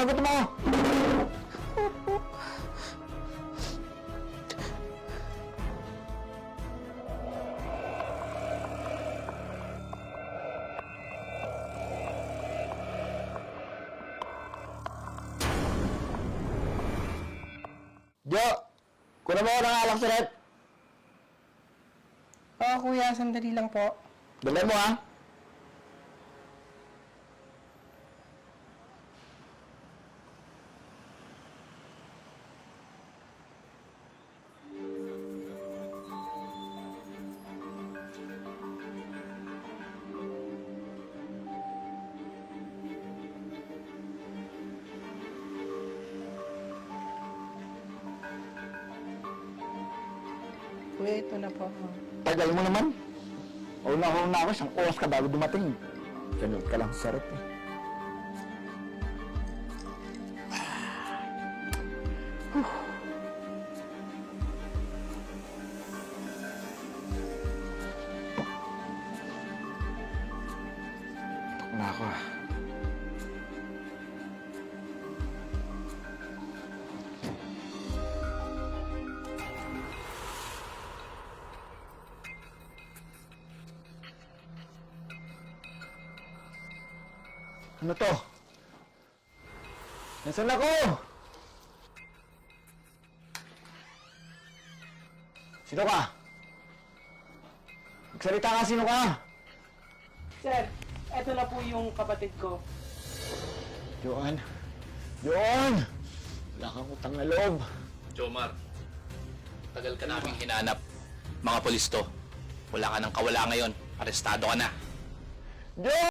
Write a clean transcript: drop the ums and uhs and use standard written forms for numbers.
Sagot mo! Jo! Kunin mo ako ng alak sa rep. Oo, kuya. Sandali lang po. Dali mo, ha? Kuya, ito na po. Tagal mo naman. Una ako, isang oras ka bago dumating. Ganun ka lang sa rep, eh. Tok na ako, ah. Ano to? Nasaan ako? Sino ka? Magsalita ka, sino ka? Sir, eto na po yung kapatid ko. Joan! Joan! Wala kang utang na loob. Jomar, tagal ka naming hinanap. Mga pulis to. Wala ka nang kawala ngayon. Arestado ka na. Joan!